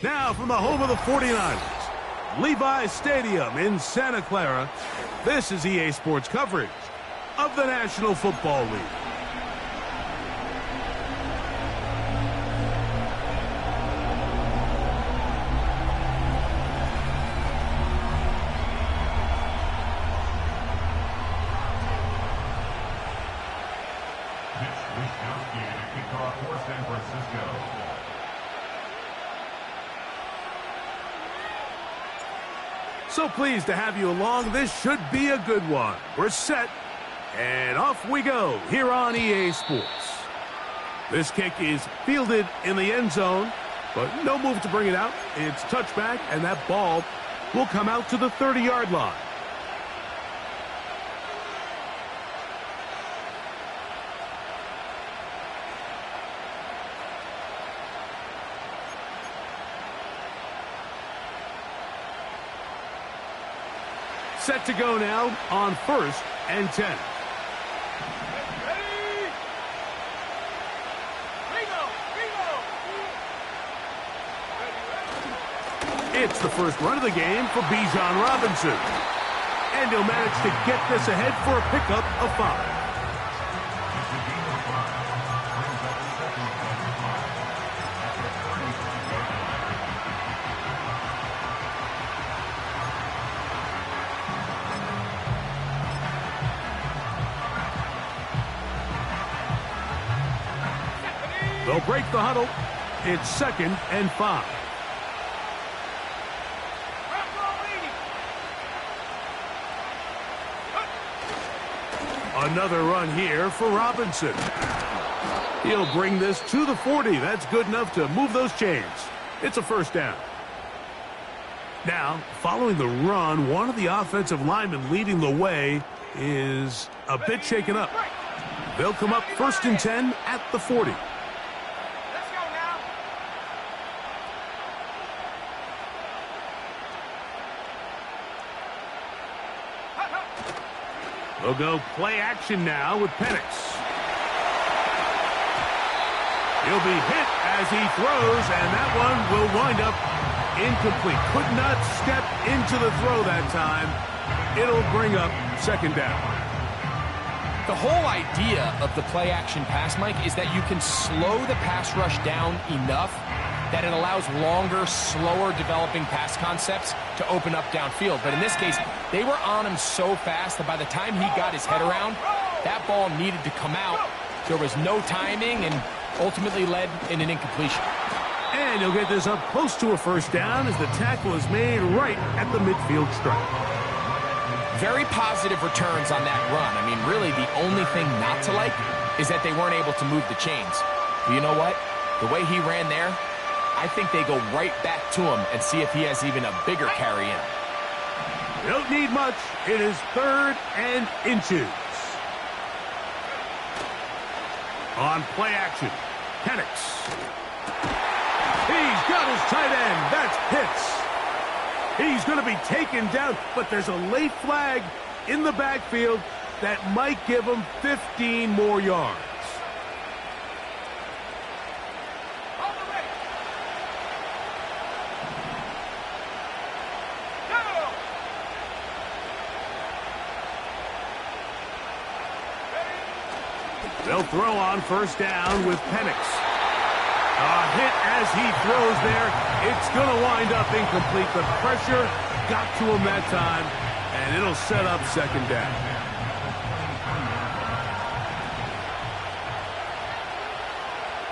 Now from the home of the 49ers, Levi's Stadium in Santa Clara, this is EA Sports coverage of the National Football League. So pleased to have you along. This should be a good one. We're set, and off we go here on EA Sports. This kick is fielded in the end zone, but no move to bring it out. It's touchback, and that ball will come out to the 30-yard line. Set to go now on 1st and 10. It's the first run of the game for Bijan Robinson. And he'll manage to get this ahead for a pickup of 5. They'll break the huddle. It's 2nd and 5. Another run here for Robinson. He'll bring this to the 40. That's good enough to move those chains. It's a first down. Now, following the run, one of the offensive linemen leading the way is a bit shaken up. They'll come up 1st and 10 at the 40. They'll go play action now with Penix. He'll be hit as he throws, and that one will wind up incomplete. Could not step into the throw that time. It'll bring up 2nd down. The whole idea of the play action pass, Mike, is that you can slow the pass rush down enough that it allows longer, slower developing pass concepts to open up downfield. But in this case, they were on him so fast that by the time he got his head around, that ball needed to come out. There was no timing and ultimately led in an incompletion. And he'll get this up close to a first down as the tackle is made right at the midfield stripe. Very positive returns on that run. I mean, really the only thing not to like is that they weren't able to move the chains. But you know what? The way he ran there, I think they go right back to him and see if he has even a bigger carry in. You don't need much. It is 3rd and inches. On play action, Penix. He's got his tight end. That's Pitts. He's going to be taken down, but there's a late flag in the backfield that might give him 15 more yards. They'll throw on 1st down with Penix. A hit as he throws there. It's going to wind up incomplete. The pressure got to him that time, and it'll set up 2nd down.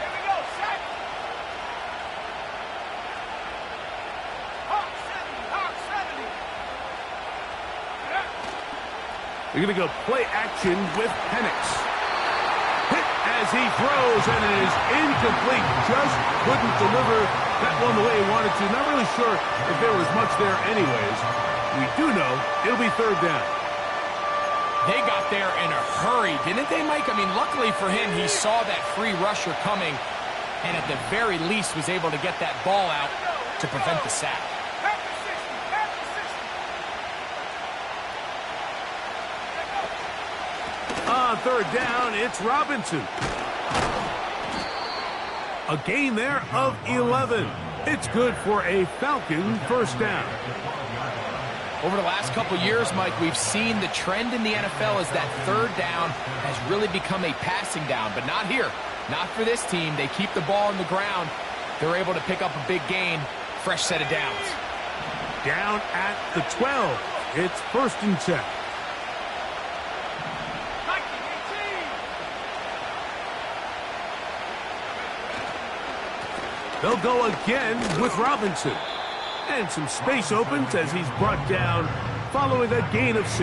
Here we go, set. Hawk 70, Hawk 70. They're going to go play action with Penix. As he throws, and it is incomplete. Just couldn't deliver that one the way he wanted to. Not really sure if there was much there anyways. We do know it'll be 3rd down. They got there in a hurry, didn't they, Mike? I mean, luckily for him, he saw that free rusher coming, and at the very least was able to get that ball out to prevent the sack. On 3rd down, it's Robinson. A gain there of 11. It's good for a Falcon first down. Over the last couple years, Mike, we've seen the trend in the NFL is that third down has really become a passing down, but not here. Not for this team. They keep the ball on the ground. They're able to pick up a big gain. Fresh set of downs. Down at the 12. It's 1st and 10. They'll go again with Robinson. And some space opens as he's brought down following a gain of 6.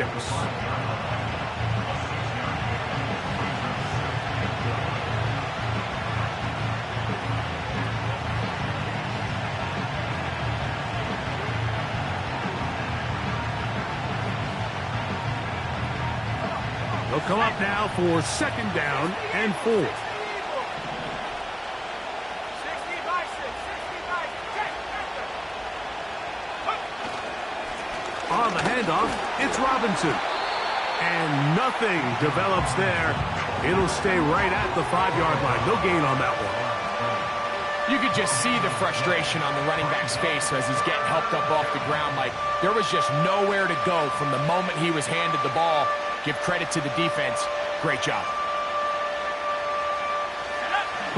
They'll come up now for 2nd down and 4. On the handoff, it's Robinson. And nothing develops there. It'll stay right at the 5-yard line. No gain on that one. You could just see the frustration on the running back's face as he's getting helped up off the ground. Like, there was just nowhere to go from the moment he was handed the ball. Give credit to the defense. Great job.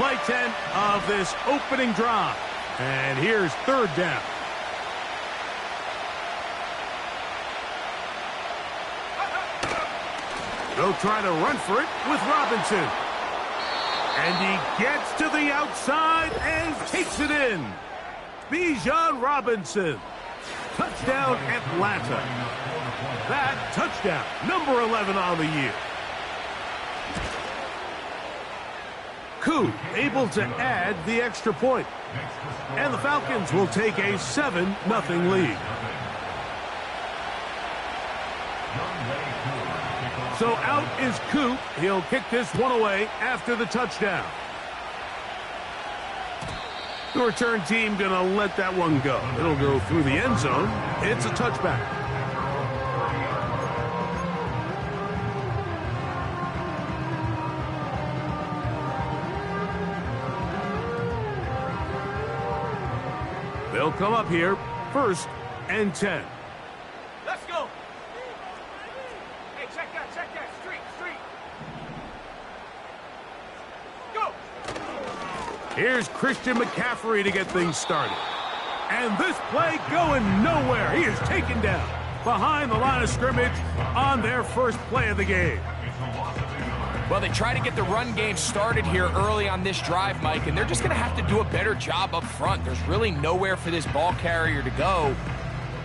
Play 10 of this opening drive. And here's 3rd down. They'll try to run for it with Robinson. And he gets to the outside and takes it in. Bijan Robinson. Touchdown, Atlanta. That touchdown, number 11 on the year. Koo able to add the extra point. And the Falcons will take a 7-0 lead. So out is Koo. He'll kick this one away after the touchdown. The return team going to let that one go. It'll go through the end zone. It's a touchback. They'll come up here, 1st and 10. Let's go. Hey, check that. Street. Go. Here's Christian McCaffrey to get things started. And this play going nowhere. He is taken down behind the line of scrimmage on their first play of the game. Well, they try to get the run game started here early on this drive, Mike, and they're just going to have to do a better job up front. There's really nowhere for this ball carrier to go.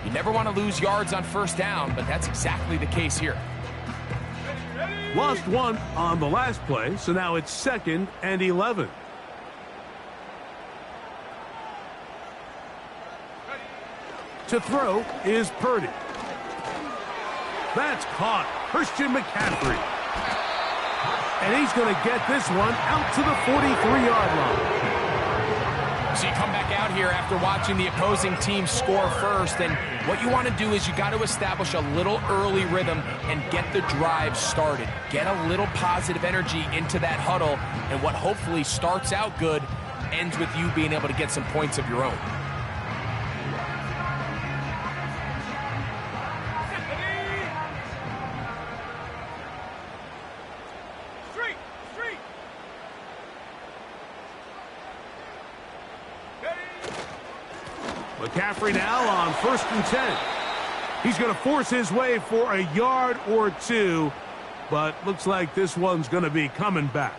You never want to lose yards on 1st down, but that's exactly the case here. Lost 1 on the last play, so now it's 2nd and 11. To throw is Purdy. That's caught. Christian McCaffrey. And he's going to get this one out to the 43-yard line. So you come back out here after watching the opposing team score first, and what you want to do is you got to establish a little early rhythm and get the drive started. Get a little positive energy into that huddle, and what hopefully starts out good ends with you being able to get some points of your own. McCaffrey now on 1st and 10. He's going to force his way for a yard or 2, but looks like this one's going to be coming back.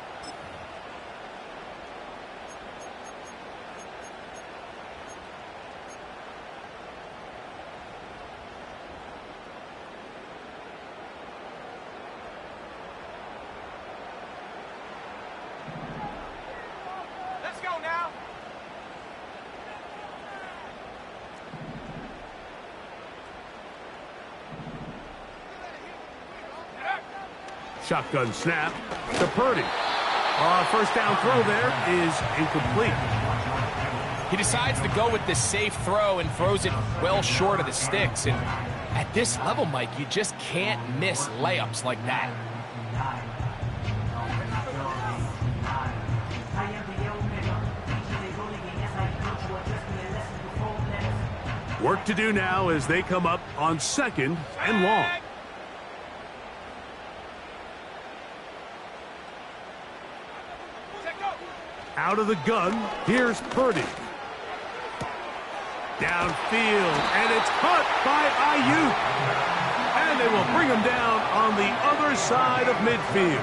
Let's go now. Shotgun snap to Purdy. 1st down throw there is incomplete. He decides to go with the safe throw and throws it well short of the sticks. And at this level, Mike, you just can't miss layups like that. Work to do now as they come up on 2nd and long. Out of the gun, here's Purdy. Downfield, and it's caught by Ayuk. And they will bring him down on the other side of midfield.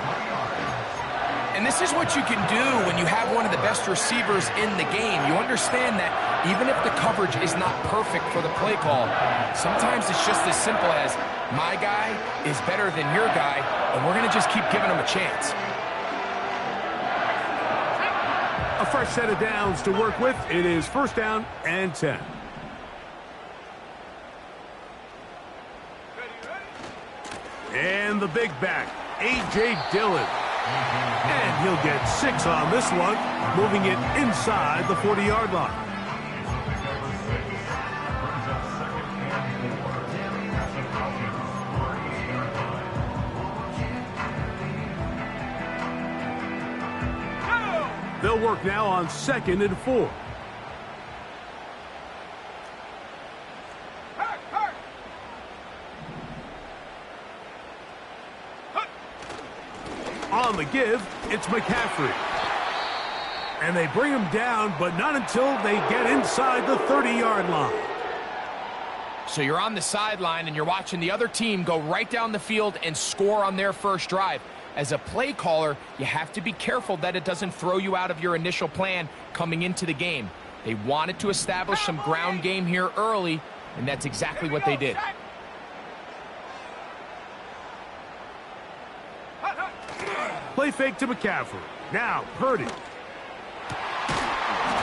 And this is what you can do when you have one of the best receivers in the game. You understand that even if the coverage is not perfect for the play call, sometimes it's just as simple as my guy is better than your guy, and we're going to just keep giving him a chance. A fresh set of downs to work with. It is 1st down and 10. And the big back, A.J. Dillon. And he'll get 6 on this one, moving it inside the 40-yard line. They'll work now on 2nd and 4. On the give, it's McCaffrey. And they bring him down, but not until they get inside the 30-yard line. So you're on the sideline and you're watching the other team go right down the field and score on their first drive. As a play caller, you have to be careful that it doesn't throw you out of your initial plan coming into the game. They wanted to establish some ground game here early, and that's exactly what they did. Play fake to McCaffrey. Now, Purdy.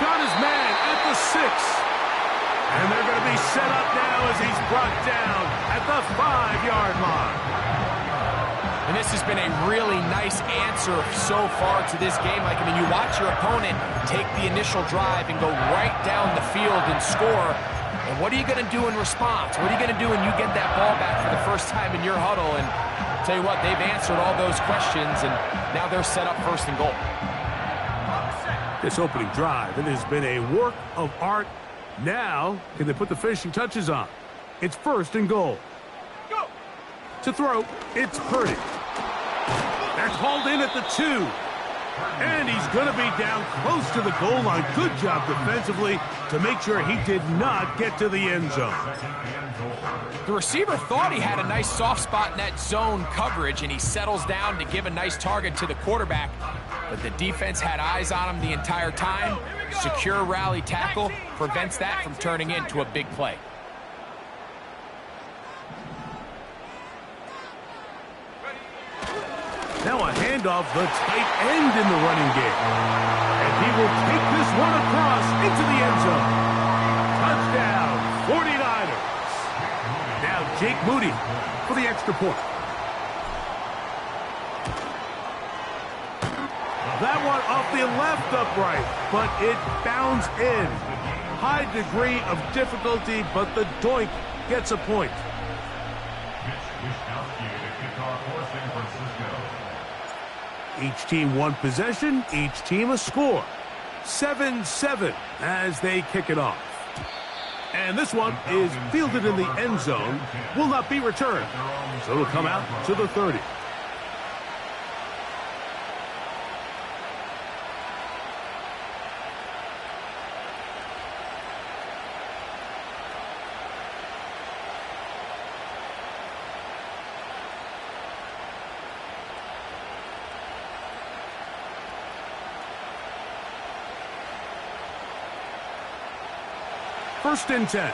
Got his man at the 6. And they're going to be set up now as he's brought down at the 5-yard line. And this has been a really nice answer so far to this game. Like, I mean, you watch your opponent take the initial drive and go right down the field and score. And what are you going to do in response? What are you going to do when you get that ball back for the first time in your huddle? And I'll tell you what, they've answered all those questions, and now they're set up 1st and goal. This opening drive, it has been a work of art. Now, can they put the finishing touches on? It's 1st and goal. Go. To throw, it's Purdy. That's hauled in at the 2. And he's going to be down close to the goal line. Good job defensively to make sure he did not get to the end zone. The receiver thought he had a nice soft spot in that zone coverage, and he settles down to give a nice target to the quarterback. But the defense had eyes on him the entire time. Secure rally tackle prevents that from turning into a big play. Now a handoff, the tight end in the running game. And he will take this one across into the end zone. Touchdown, 49ers. Now Jake Moody for the extra point. That one off the left upright, but it bounds in. High degree of difficulty, but the doink gets a point. Each team one possession, each team a score. 7-7 as they kick it off. And this one is fielded in the end zone, will not be returned. So it'll come out to the 30. First and 10.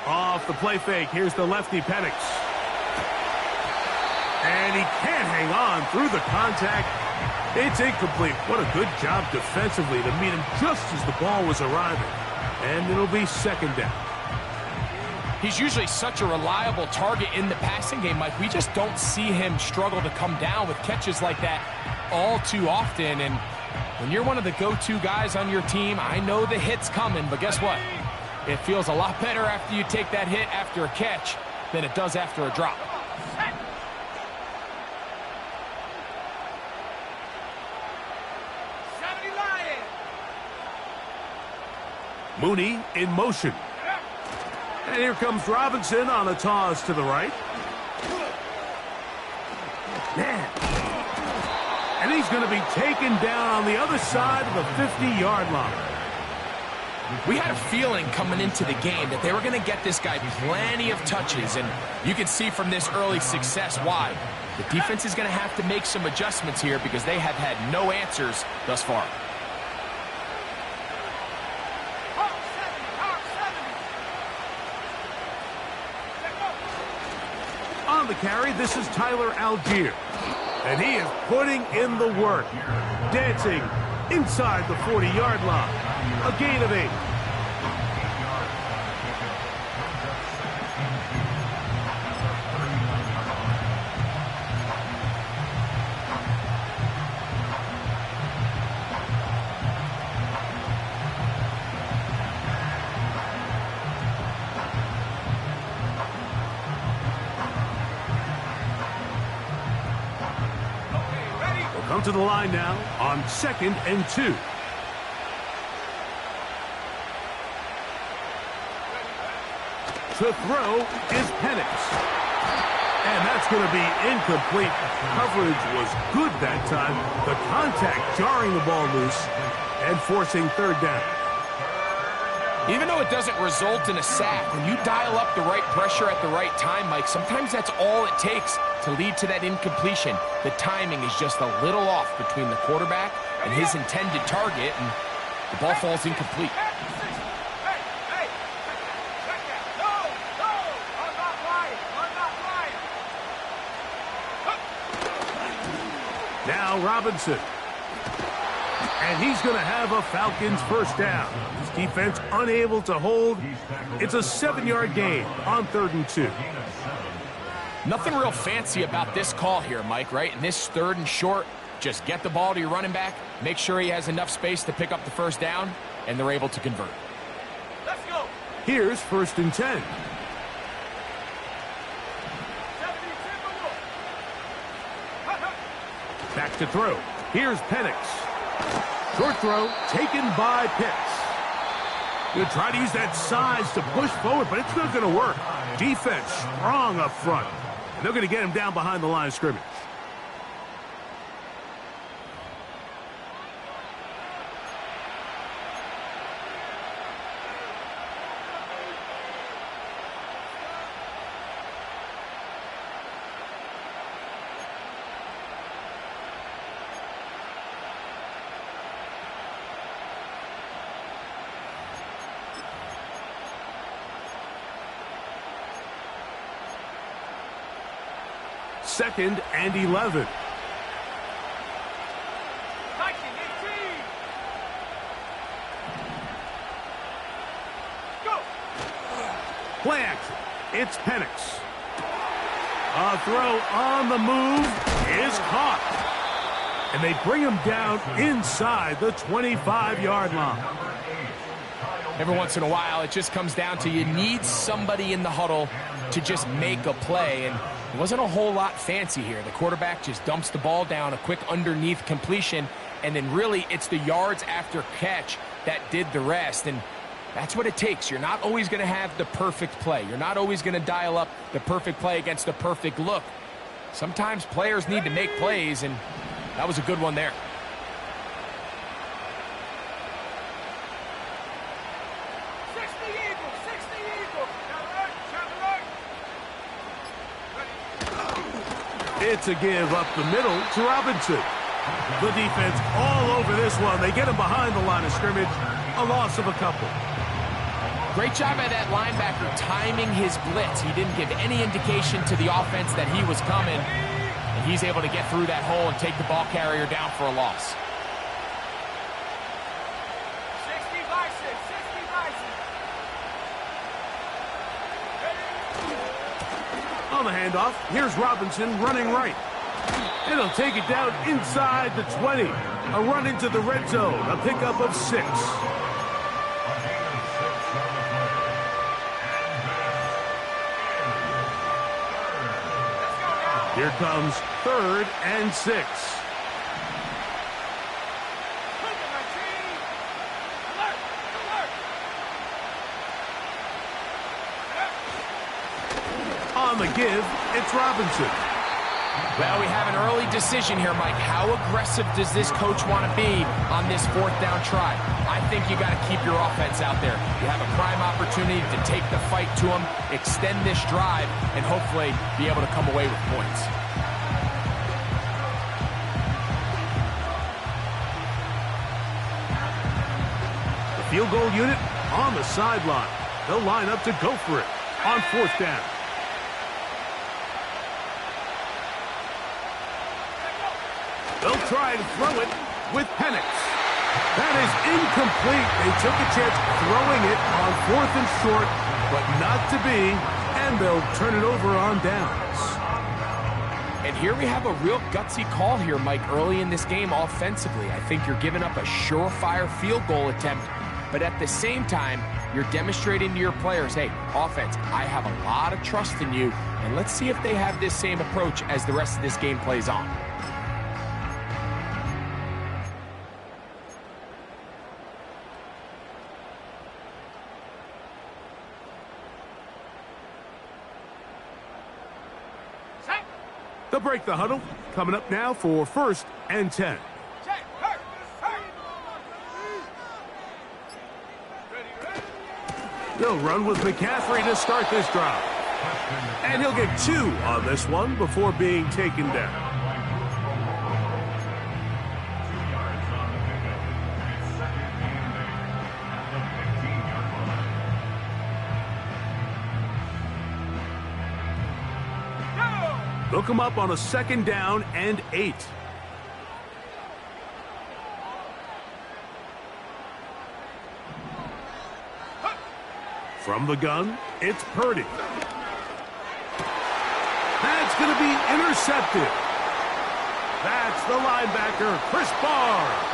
Off the play fake, here's the lefty Penix. And he can't hang on through the contact. It's incomplete. What a good job defensively to meet him just as the ball was arriving. And it'll be 2nd down. He's usually such a reliable target in the passing game, Mike. We just don't see him struggle to come down with catches like that. all too often, and when you're one of the go-to guys on your team, I know the hit's coming, but guess what? It feels a lot better after you take that hit after a catch than it does after a drop. Mooney in motion. And here comes Robinson on a toss to the right. Man. And he's going to be taken down on the other side of the 50-yard line. We had a feeling coming into the game that they were going to get this guy plenty of touches, and you can see from this early success why. The defense is going to have to make some adjustments here because they have had no answers thus far. On the carry, this is Tyler Algier. And he is putting in the work. Dancing inside the 40-yard line. A gain of 8. Come to the line now on 2nd and 2. To throw is Penix. And that's going to be incomplete. Coverage was good that time. The contact jarring the ball loose and forcing 3rd down. Even though it doesn't result in a sack, when you dial up the right pressure at the right time, Mike, sometimes that's all it takes to lead to that incompletion. The timing is just a little off between the quarterback and his intended target, and the ball falls incomplete. Now Robinson. And he's going to have a Falcons 1st down. His defense unable to hold. It's a 7-yard gain on 3rd and 2. Nothing real fancy about this call here, Mike, right? In this 3rd and short, just get the ball to your running back, make sure he has enough space to pick up the 1st down, and they're able to convert. Let's go. Here's 1st and 10. Back to throw. Here's Penix. Short throw taken by Pitts. He'll try to use that size to push forward, but it's not going to work. Defense strong up front. And they're going to get him down behind the line of scrimmage. Second and 11. Go. Play action. It's Penix. A throw on the move is caught. And they bring him down inside the 25-yard line. Every once in a while, it just comes down to you need somebody in the huddle to just make a play, and it wasn't a whole lot fancy here. The quarterback just dumps the ball down, a quick underneath completion, and then really it's the yards after catch that did the rest, and that's what it takes. You're not always going to have the perfect play. You're not always going to dial up the perfect play against the perfect look. Sometimes players need to make plays, and that was a good one there. It's a give up the middle to Robinson. The defense all over this one. They get him behind the line of scrimmage. A loss of a couple. Great job by that linebacker timing his blitz. He didn't give any indication to the offense that he was coming. And he's able to get through that hole and take the ball carrier down for a loss. 60 Bison, 60 Bison. On the handoff, here's Robinson running right. And he'll take it down inside the 20. A run into the red zone, a pickup of 6. Here comes 3rd and 6. On the give, it's Robinson. Well, we have an early decision here, Mike. How aggressive does this coach want to be on this 4th down try? I think you got to keep your offense out there. You have a prime opportunity to take the fight to them, extend this drive, and hopefully be able to come away with points. The field goal unit on the sideline. They'll line up to go for it on 4th down. They'll try and throw it with Penix. That is incomplete. They took a chance throwing it on 4th and short, but not to be, and they'll turn it over on downs. And here we have a real gutsy call here, Mike, early in this game offensively. I think you're giving up a surefire field goal attempt, but at the same time, you're demonstrating to your players, hey, offense, I have a lot of trust in you, and let's see if they have this same approach as the rest of this game plays on. They'll break the huddle. Coming up now for 1st and 10. They'll run with McCaffrey to start this drive. And he'll get 2 on this one before being taken down. They'll come up on a 2nd down and 8. From the gun, it's Purdy. That's going to be intercepted. That's the linebacker, Chris Barnes.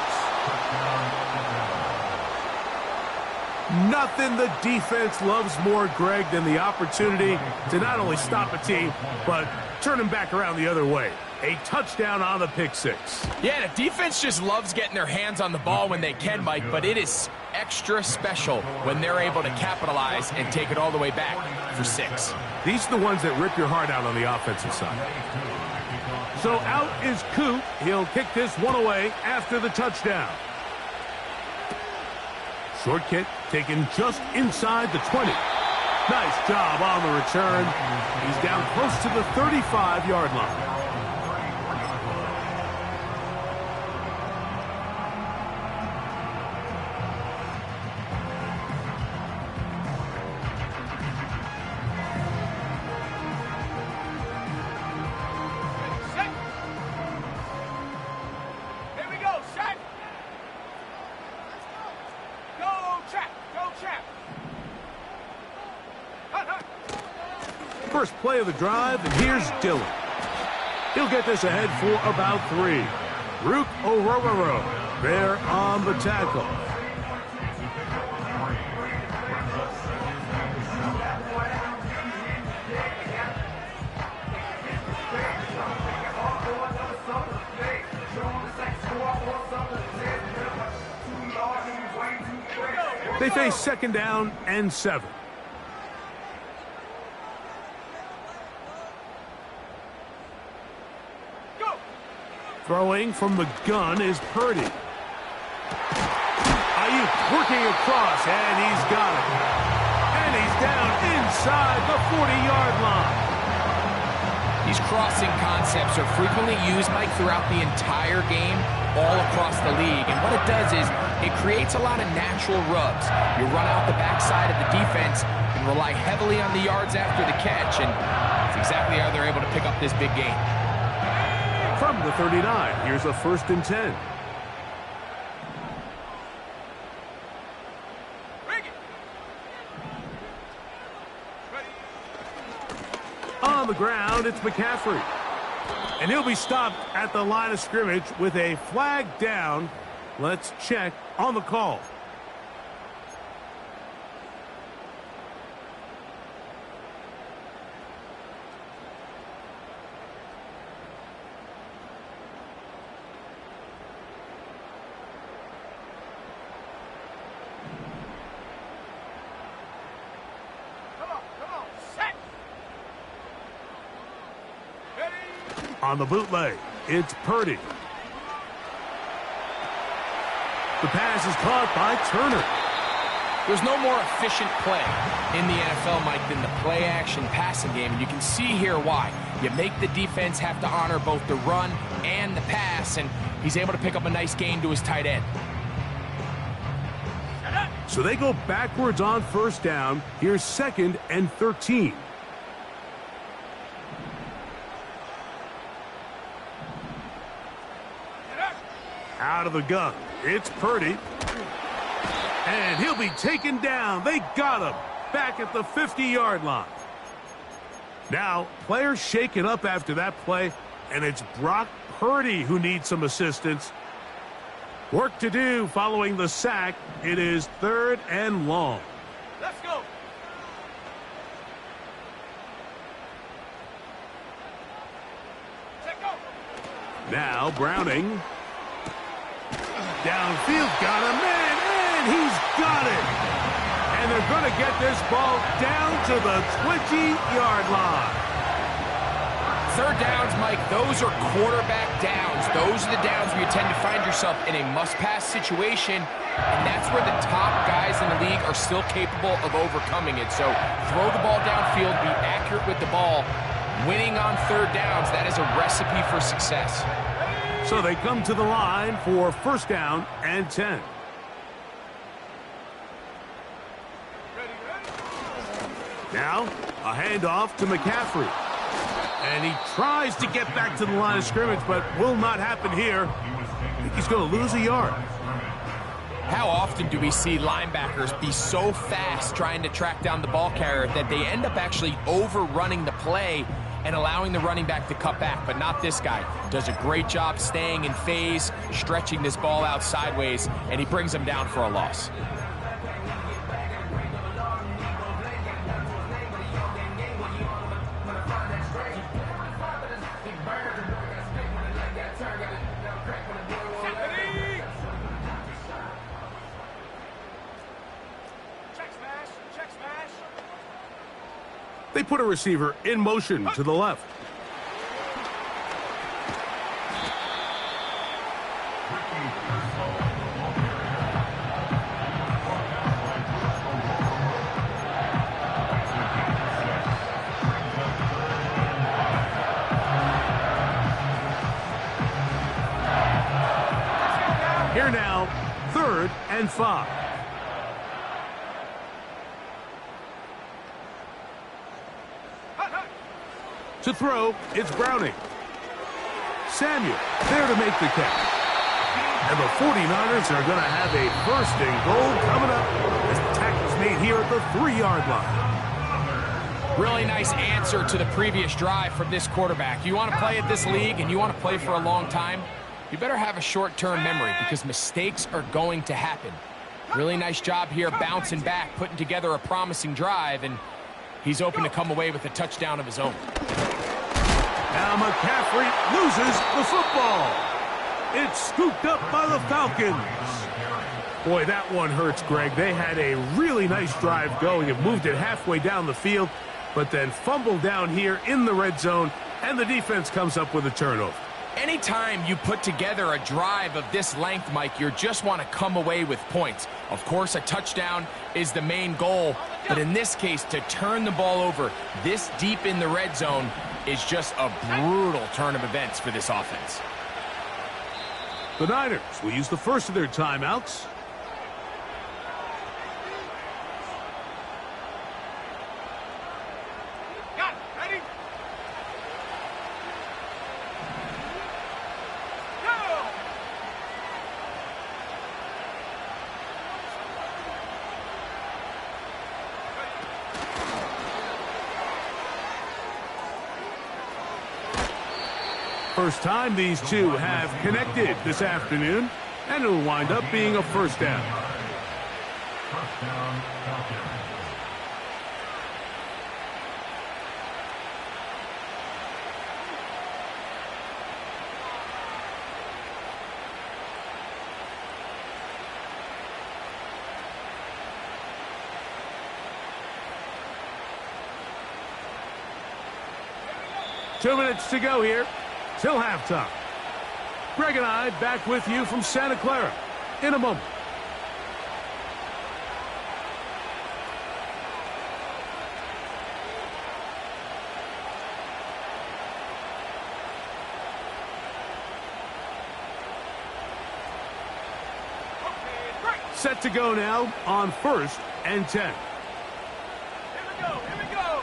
Nothing the defense loves more, Greg, than the opportunity to not only stop a team, but turn them back around the other way. A touchdown on the pick 6. Yeah, the defense just loves getting their hands on the ball when they can, Mike, but it is extra special when they're able to capitalize and take it all the way back for 6. These are the ones that rip your heart out on the offensive side. So out is Coop. He'll kick this one away after the touchdown. Short kick taken just inside the 20. Nice job on the return. He's down close to the 35-yard line. First play of the drive, and here's Dillon. He'll get this ahead for about 3. Rook Orororo there on the tackle. They face 2nd down and 7. Throwing from the gun is Purdy. Ayuk working across, and he's got it. And he's down inside the 40-yard line. These crossing concepts are frequently used, Mike, throughout the entire game, all across the league. And what it does is it creates a lot of natural rubs. You run out the backside of the defense and rely heavily on the yards after the catch, and that's exactly how they're able to pick up this big gain. From the 39, here's a 1st and 10. On the ground, it's McCaffrey. And he'll be stopped at the line of scrimmage with a flag down. Let's check on the call. On the bootleg, it's Purdy. The pass is caught by Turner. There's no more efficient play in the NFL, Mike, than the play-action passing game, and you can see here why. You make the defense have to honor both the run and the pass, and he's able to pick up a nice gain to his tight end. So they go backwards on first down. Here's 2nd and 13. Out of the gun, it's Purdy. And he'll be taken down. They got him back at the 50-yard line. Now, players shaken up after that play, and it's Brock Purdy who needs some assistance. Work to do following the sack. It is 3rd and long. Let's go. Check go. Now Browning. Downfield, got him, and he's got it. And they're going to get this ball down to the 20-yard line. 3rd downs, Mike, those are quarterback downs. Those are the downs where you tend to find yourself in a must-pass situation, and that's where the top guys in the league are still capable of overcoming it. So throw the ball downfield, be accurate with the ball. Winning on 3rd downs, that is a recipe for success. So they come to the line for 1st down and 10. Now, a handoff to McCaffrey. And he tries to get back to the line of scrimmage, but will not happen here. I think he's going to lose a yard. How often do we see linebackers be so fast trying to track down the ball carrier that they end up actually overrunning the play and allowing the running back to cut back? But not this guy. Does a great job staying in phase, stretching this ball out sideways, and he brings him down for a loss. They put a receiver in motion to the left. Here now, 3rd and 5. To throw, it's Browning. Samuel there to make the catch. And the 49ers are going to have a 1st and goal coming up as the tackle's made here at the 3-yard line. Really nice answer to the previous drive from this quarterback. You want to play at this league and you want to play for a long time, you better have a short-term memory because mistakes are going to happen. Really nice job here bouncing back, putting together a promising drive, and he's open to come away with a touchdown of his own. Now McCaffrey loses the football. It's scooped up by the Falcons. Boy, that one hurts, Greg. They had a really nice drive going and moved it halfway down the field, but then fumbled down here in the red zone, and the defense comes up with a turnover. Anytime you put together a drive of this length, Mike, you just want to come away with points. Of course, a touchdown is the main goal, but in this case, to turn the ball over this deep in the red zone is just a brutal turn of events for this offense. The Niners will use the first of their timeouts. Got it. Ready? Go! first time these two have connected this afternoon, and it'll wind up being a first down. First down, Falcons. 2 minutes to go here till halftime. Greg and I back with you from Santa Clara in a moment. Set to go now on 1st and 10. Here we go, here we go.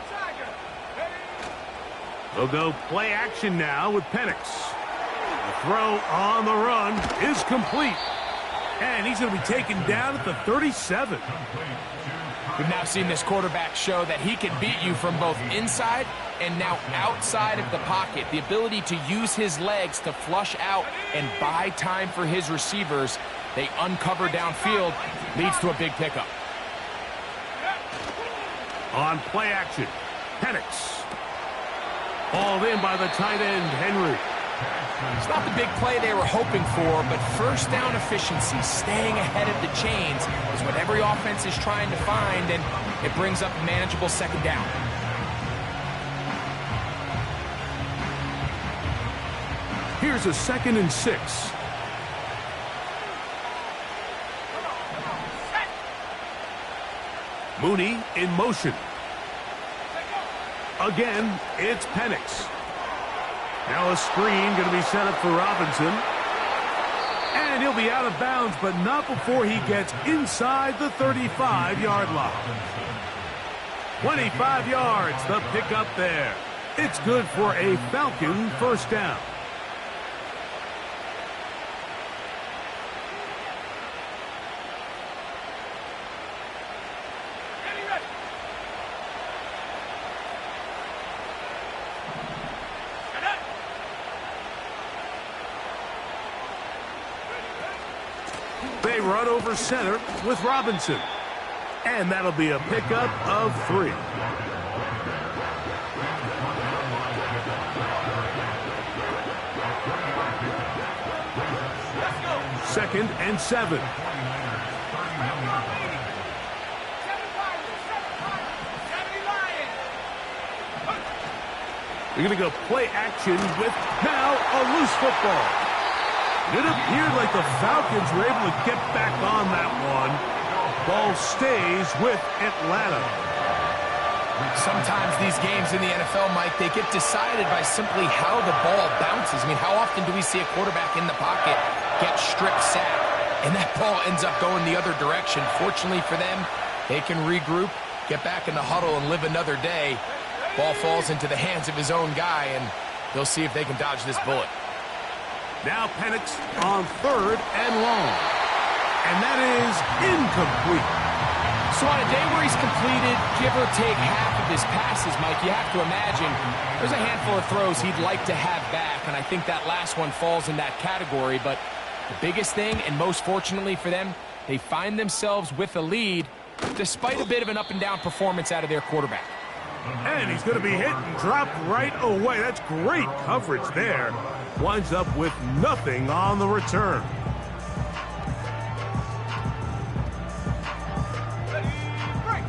Tiger. Ready? They'll go play action now with Penix. The throw on the run is complete. And he's going to be taken down at the 37. We've now seen this quarterback show that he can beat you from both inside and now outside of the pocket. The ability to use his legs to flush out and buy time for his receivers. They uncover downfield, leads to a big pickup. On play action, Penix. Hauled in by the tight end, Henry. It's not the big play they were hoping for, but first down efficiency, staying ahead of the chains, is what every offense is trying to find, and it brings up a manageable second down. Here's a 2nd and 6. Mooney in motion. Again, it's Penix. Now a screen going to be set up for Robinson. And he'll be out of bounds, but not before he gets inside the 35-yard line. 25 yards, the pickup there. It's good for a Falcon first down. They run over center with Robinson. And that'll be a pickup of 3. Let's go. 2nd and 7. They're going to go play action with now a loose football. It appeared like the Falcons were able to get back on that one. Ball stays with Atlanta. Sometimes these games in the NFL, Mike, they get decided by simply how the ball bounces. I mean, how often do we see a quarterback in the pocket get strip sacked, and that ball ends up going the other direction? Fortunately for them, they can regroup, get back in the huddle, and live another day. Ball falls into the hands of his own guy, and they'll see if they can dodge this bullet. Now Penix on 3rd and long. And that is incomplete. So on a day where he's completed, give or take half of his passes, Mike, you have to imagine there's a handful of throws he'd like to have back, and I think that last one falls in that category. But the biggest thing, and most fortunately for them, they find themselves with a lead despite a bit of an up-and-down performance out of their quarterback. And he's going to be hit and dropped right away. That's great coverage there. Winds up with nothing on the return. Ready, break.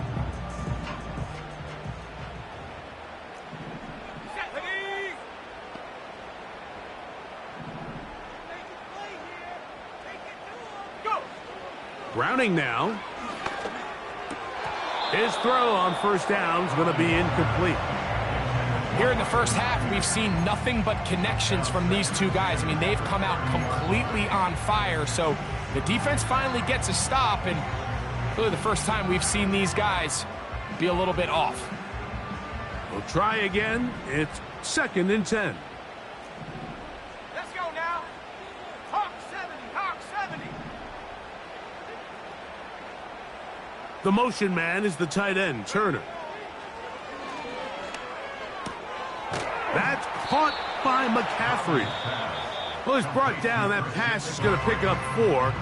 Set, ready. Make it play here. Take it to him. Go. Browning now. His throw on first down is going to be incomplete. Here in the first half, we've seen nothing but connections from these two guys. I mean, they've come out completely on fire, so the defense finally gets a stop, and really the first time we've seen these guys be a little bit off. We'll try again. It's 2nd and 10. Let's go now. Hawk 70, Hawk 70. The motion man is the tight end, Turner. That's caught by McCaffrey. Well, he's brought down. That pass is going to pick up 4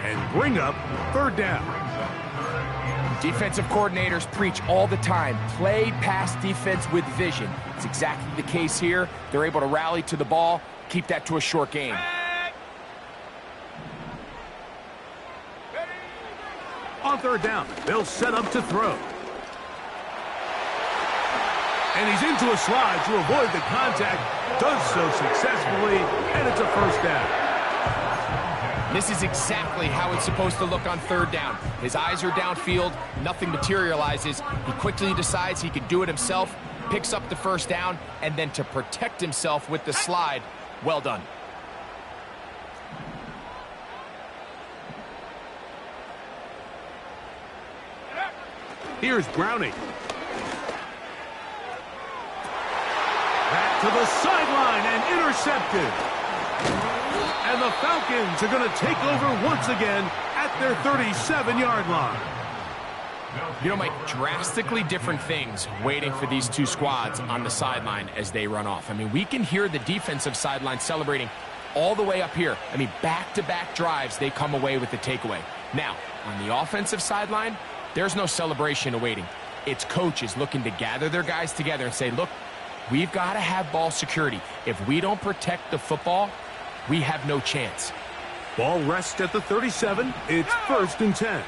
and bring up 3rd down. Defensive coordinators preach all the time, play pass defense with vision. It's exactly the case here. They're able to rally to the ball, keep that to a short game. On 3rd down, they'll set up to throw. And he's into a slide to avoid the contact. Does so successfully, and it's a 1st down. This is exactly how it's supposed to look on 3rd down. His eyes are downfield, nothing materializes. He quickly decides he can do it himself, picks up the 1st down, and then to protect himself with the slide, well done. Here's Browning. Back to the sideline and intercepted. And the Falcons are going to take over once again at their 37-yard line. You know, Mike, drastically different things waiting for these two squads on the sideline as they run off. I mean, we can hear the defensive sideline celebrating all the way up here. I mean, back-to-back drives, they come away with the takeaway. Now, on the offensive sideline, there's no celebration awaiting. It's coaches looking to gather their guys together and say, look, we've got to have ball security. If we don't protect the football, we have no chance. Ball rests at the 37. It's 1st and 10.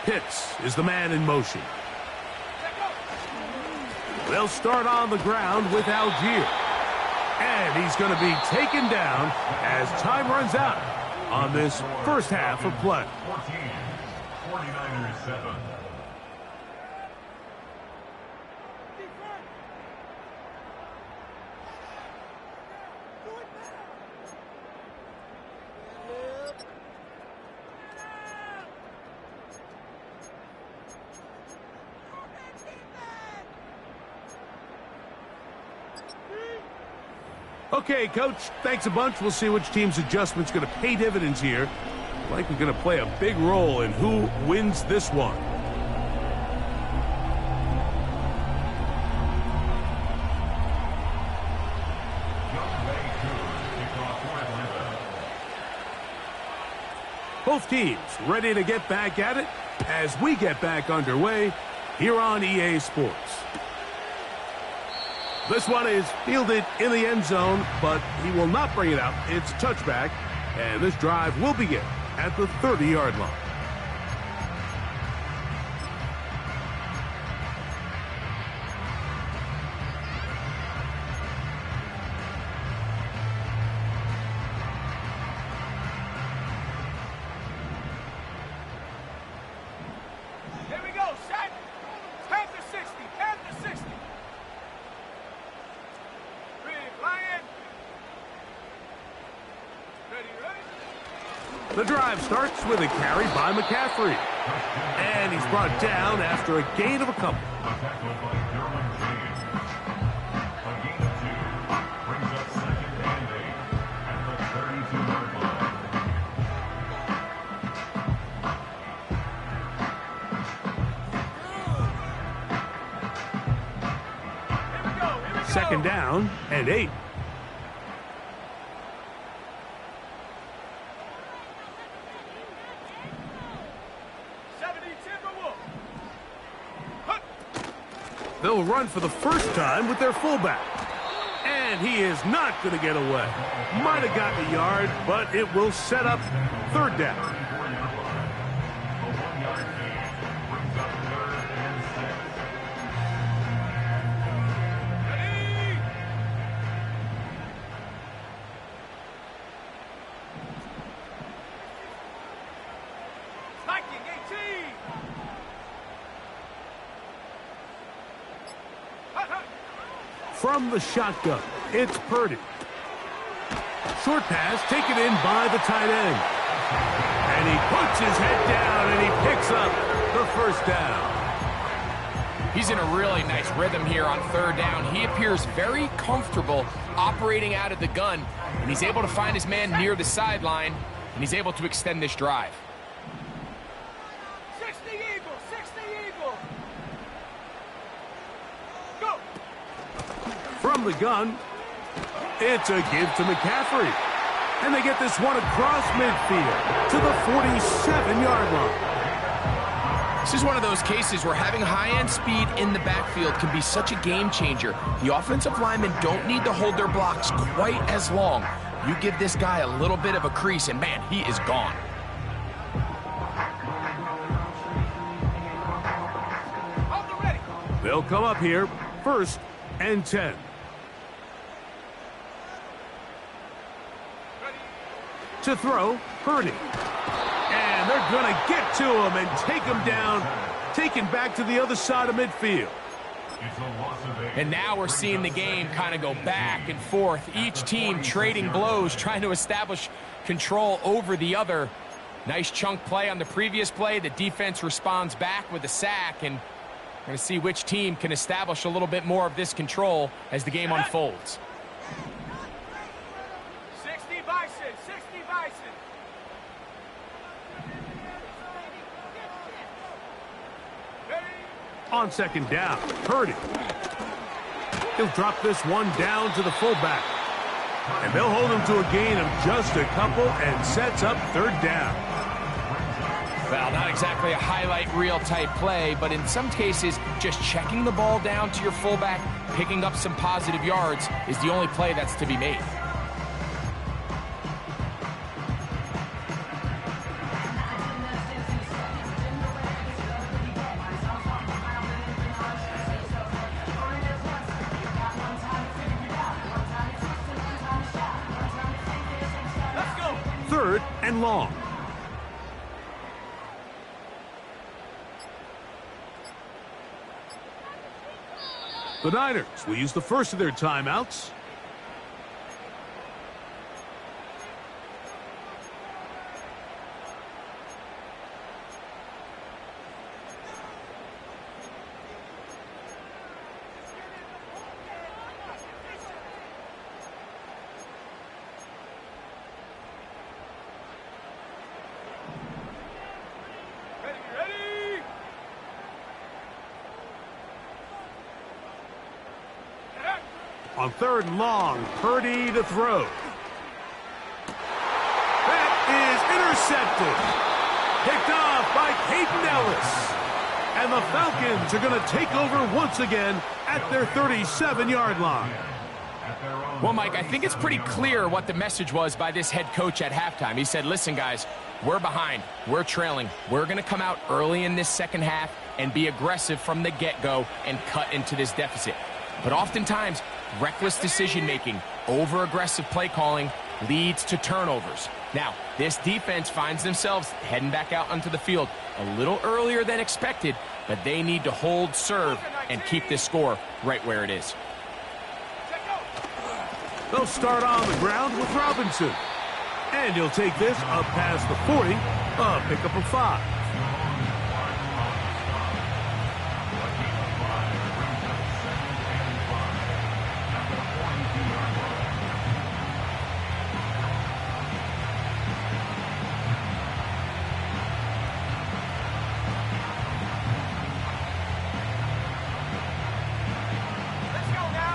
Pitts is the man in motion. They'll start on the ground with Algier. And he's going to be taken down as time runs out on this first half of play. 49ers 7. Okay, Coach, thanks a bunch. We'll see which team's adjustment's going to pay dividends here. Likely going to play a big role in who wins this one. Both teams ready to get back at it as we get back underway here on EA Sports. This one is fielded in the end zone, but he will not bring it out. It's touchback, and this drive will begin at the 30-yard line. Here we go, set. 10 to 60, 10 to 60. The drive starts with a carry by McCaffrey. And he's brought down after a gain of a couple. Second down and 8. They'll run for the first time with their fullback. And he is not going to get away. Might have gotten a yard, but it will set up 3rd down. From the shotgun, it's Purdy. Short pass taken in by the tight end. And he puts his head down and he picks up the 1st down. He's in a really nice rhythm here on 3rd down. He appears very comfortable operating out of the gun, and he's able to find his man near the sideline, and he's able to extend this drive. 60. Go! From the gun, it's a give to McCaffrey. And they get this one across midfield to the 47-yard line. This is one of those cases where having high-end speed in the backfield can be such a game changer. The offensive linemen don't need to hold their blocks quite as long. You give this guy a little bit of a crease, and man, he is gone. They'll come up here, 1st and 10. To throw, Purdy. And they're going to get to him and take him down, taken back to the other side of midfield. And now we're seeing the game kind of go back and forth. Each team trading blows, trying to establish control over the other. Nice chunk play on the previous play. The defense responds back with a sack, and we're going to see which team can establish a little bit more of this control as the game unfolds. 60 Bison, 60 Bison. On 2nd down, Purdy. He'll drop this one down to the fullback. And they'll hold him to a gain of just a couple and sets up 3rd down. Well, not exactly a highlight reel type play, but in some cases, just checking the ball down to your fullback, picking up some positive yards is the only play that's to be made. Let's go. 3rd and long. The Niners will use the first of their timeouts. Ready? On 3rd and long, Purdy to throw. That is intercepted. Picked off by Peyton Ellis. And the Falcons are going to take over once again at their 37-yard line. Well, Mike, I think it's pretty clear what the message was by this head coach at halftime. He said, listen, guys, we're behind. We're trailing. We're going to come out early in this second half and be aggressive from the get-go and cut into this deficit. But oftentimes, reckless decision-making, over-aggressive play calling leads to turnovers. Now, this defense finds themselves heading back out onto the field a little earlier than expected, but they need to hold serve and keep this score right where it is. They'll start on the ground with Robinson. And he'll take this up past the 40, a pickup of 5.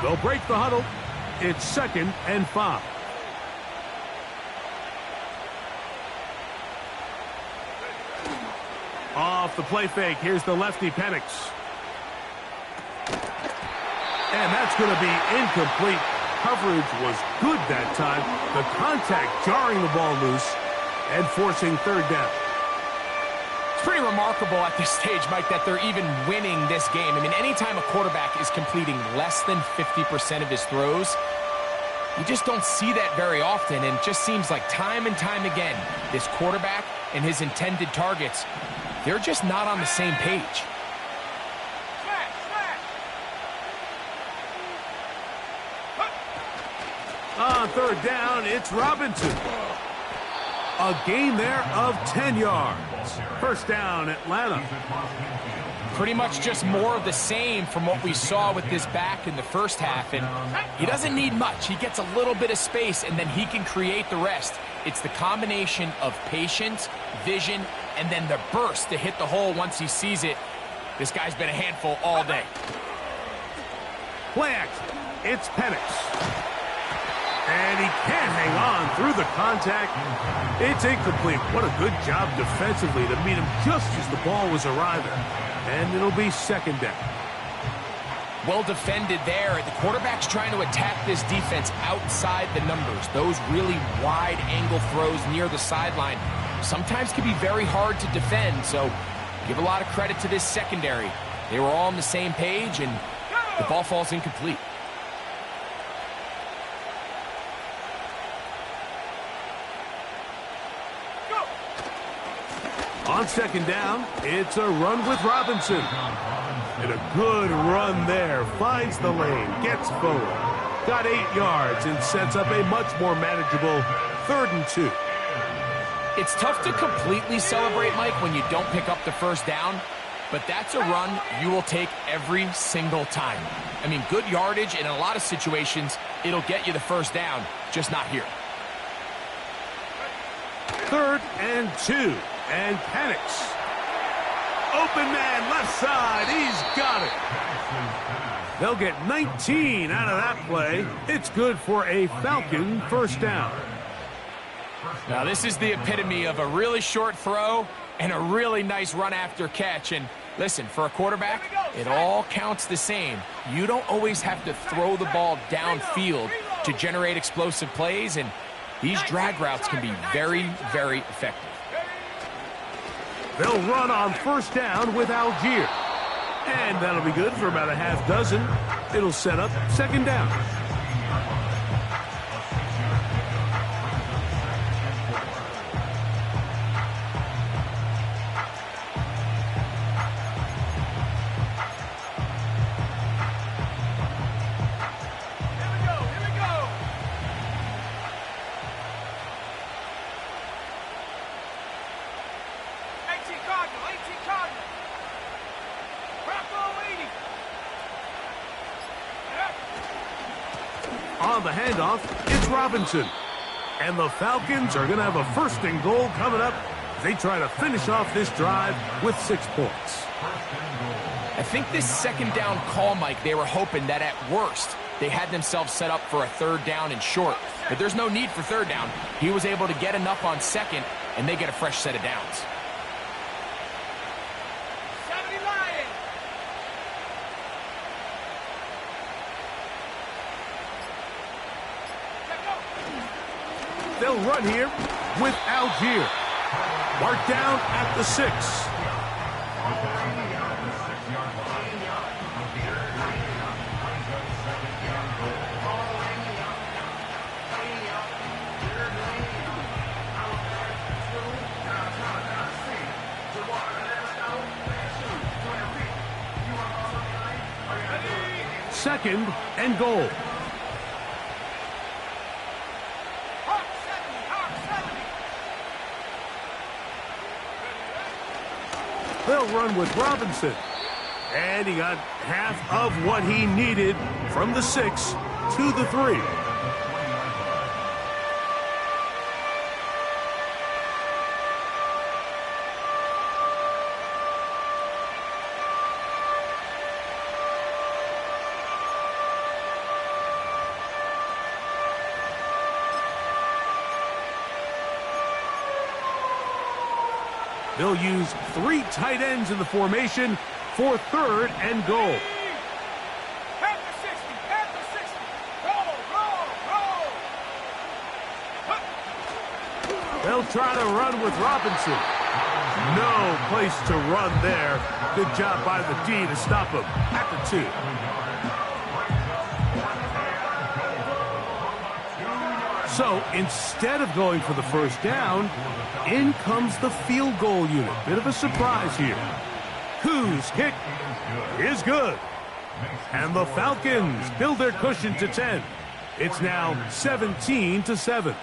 They'll break the huddle. It's 2nd and 5. Off the play fake, here's the lefty Penix. And that's going to be incomplete. Coverage was good that time. The contact jarring the ball loose and forcing 3rd down. It's pretty remarkable at this stage, Mike, that they're even winning this game. I mean, anytime a quarterback is completing less than 50% of his throws, you just don't see that very often, and it just seems like time and time again, this quarterback and his intended targets, they're just not on the same page. On 3rd down, it's Robinson. A gain there of 10 yards. 1st down, Atlanta. Pretty much just more of the same from what we saw with this back in the first half. And he doesn't need much. He gets a little bit of space, and then he can create the rest. It's the combination of patience, vision, and then the burst to hit the hole once he sees it. This guy's been a handful all day. Play action. It's Penix. And he can't hang on through the contact. It's incomplete. What a good job defensively to meet him just as the ball was arriving. And it'll be second down. Well defended there. The quarterback's trying to attack this defense outside the numbers. Those really wide angle throws near the sideline sometimes can be very hard to defend. So give a lot of credit to this secondary. They were all on the same page, and the ball falls incomplete. On second down, it's a run with Robinson. And a good run there. Finds the lane, gets forward. Got 8 yards and sets up a much more manageable 3rd and 2. It's tough to completely celebrate, Mike, when you don't pick up the first down. But that's a run you will take every single time. I mean, good yardage, and in a lot of situations, it'll get you the first down, just not here. 3rd and 2. And Penix. Open man, left side. He's got it. They'll get 19 out of that play. It's good for a Falcon first down. Now, this is the epitome of a really short throw and a really nice run after catch. And listen, for a quarterback, it all counts the same. You don't always have to throw the ball downfield to generate explosive plays, and these drag routes can be very, very effective. They'll run on first down with Algier. And that'll be good for about a half dozen. It'll set up second down. On the handoff, it's Robinson. And the Falcons are going to have a 1st and goal coming up as they try to finish off this drive with 6 points. I think this second down call, Mike, they were hoping that at worst they had themselves set up for a 3rd down and short. But there's no need for 3rd down. He was able to get enough on 2nd, and they get a fresh set of downs. They'll run here with Algier. Marked down at the 6. Second and goal. They'll run with Robinson. And he got half of what he needed from the 6 to the 3. They'll use 3 tight ends in the formation for 3rd and goal. At the 60. Roll. They'll try to run with Robinson. No place to run there. Good job by the D to stop him at the 2. So instead of going for the first down, in comes the field goal unit. Bit of a surprise here. Whose kick is good. And the Falcons build their cushion to 10. It's now 17-7.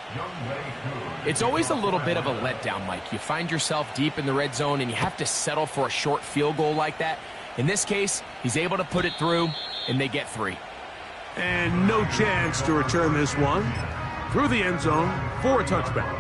It's always a little bit of a letdown, Mike. You find yourself deep in the red zone and you have to settle for a short field goal like that. In this case, he's able to put it through, and they get 3. And no chance to return this one through the end zone for a touchback.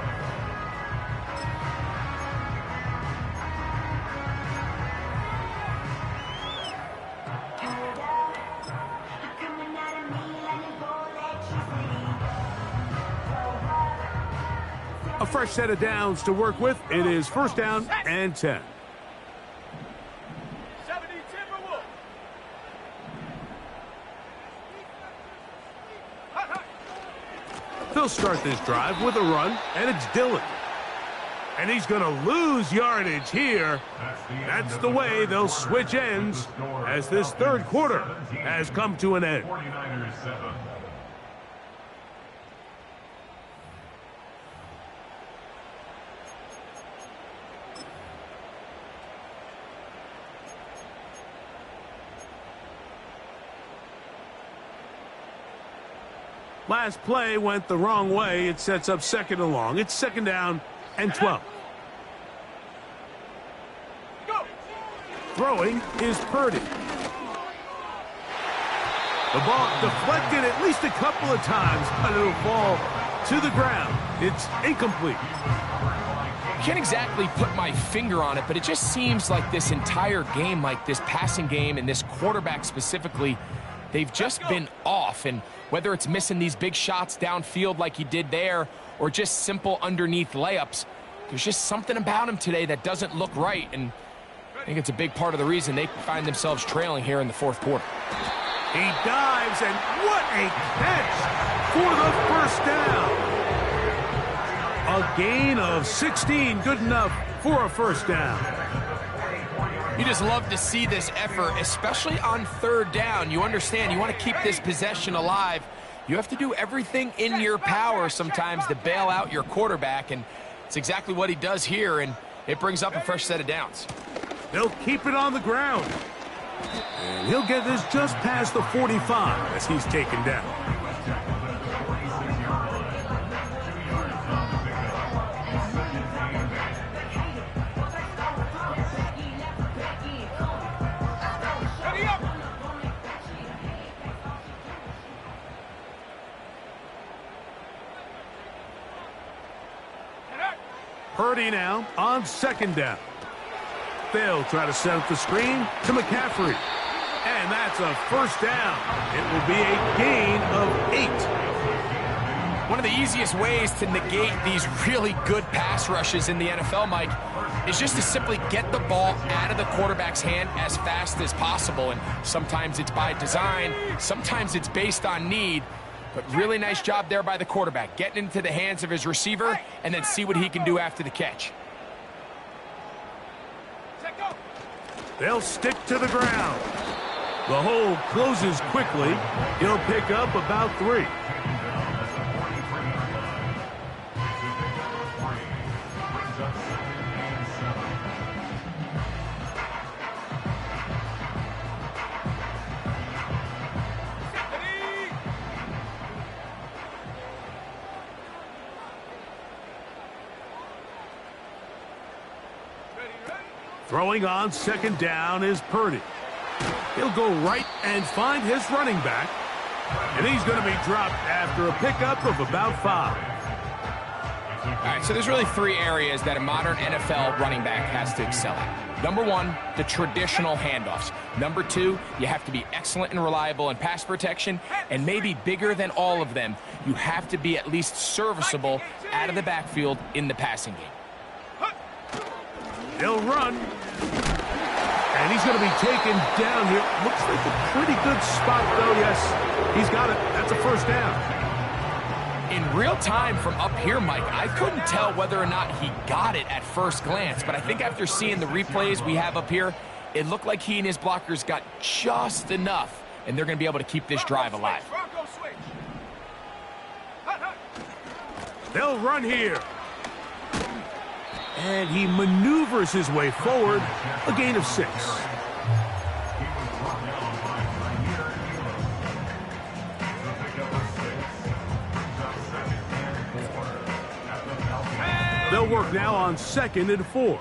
fresh set of downs to work with. It is first down and 10. 70 Timberwolves. They'll start this drive with a run, and it's Dillon. And he's going to lose yardage here. That's the way they'll switch ends as this third quarter has come to an end. 49ers 7. Last play went the wrong way. It sets up second and long. It's second down and 12. Go. Throwing is Purdy. The ball deflected at least a couple of times, but it'll fall to the ground. It's incomplete. Can't exactly put my finger on it, but it just seems like this entire game, like this passing game and this quarterback specifically, they've just been off. And whether it's missing these big shots downfield like he did there or just simple underneath layups, there's just something about him today that doesn't look right. And I think it's a big part of the reason they find themselves trailing here in the fourth quarter. He dives, and what a catch for the first down. A gain of 16, good enough for a first down. You just love to see this effort, especially on third down. You understand, you want to keep this possession alive. You have to do everything in your power sometimes to bail out your quarterback, and it's exactly what he does here, and it brings up a fresh set of downs. They'll keep it on the ground. And he'll get this just past the 45 as he's taken down. Ready up. Purdy now on second down. They'll try to set up the screen to McCaffrey. And that's a first down. It will be a gain of 8. One of the easiest ways to negate these really good pass rushes in the NFL, Mike, is just to simply get the ball out of the quarterback's hand as fast as possible. And sometimes it's by design, sometimes it's based on need. But really nice job there by the quarterback, getting into the hands of his receiver and then see what he can do after the catch. They'll stick to the ground. The hole closes quickly. He'll pick up about 3. Throwing on second down is Purdy. He'll go right and find his running back. And he's going to be dropped after a pickup of about 5. All right, so there's really 3 areas that a modern NFL running back has to excel at. Number 1, the traditional handoffs. Number 2, you have to be excellent and reliable in pass protection. And maybe bigger than all of them, you have to be at least serviceable out of the backfield in the passing game. He'll run. And he's going to be taken down here. Looks like a pretty good spot, though. Yes, he's got it. That's a first down. In real time from up here, Mike, I couldn't tell whether or not he got it at first glance. But I think after seeing the replays we have up here, it looked like he and his blockers got just enough. And they're going to be able to keep this drive alive. They'll run here. And he maneuvers his way forward, a gain of 6. They'll work now on second and 4.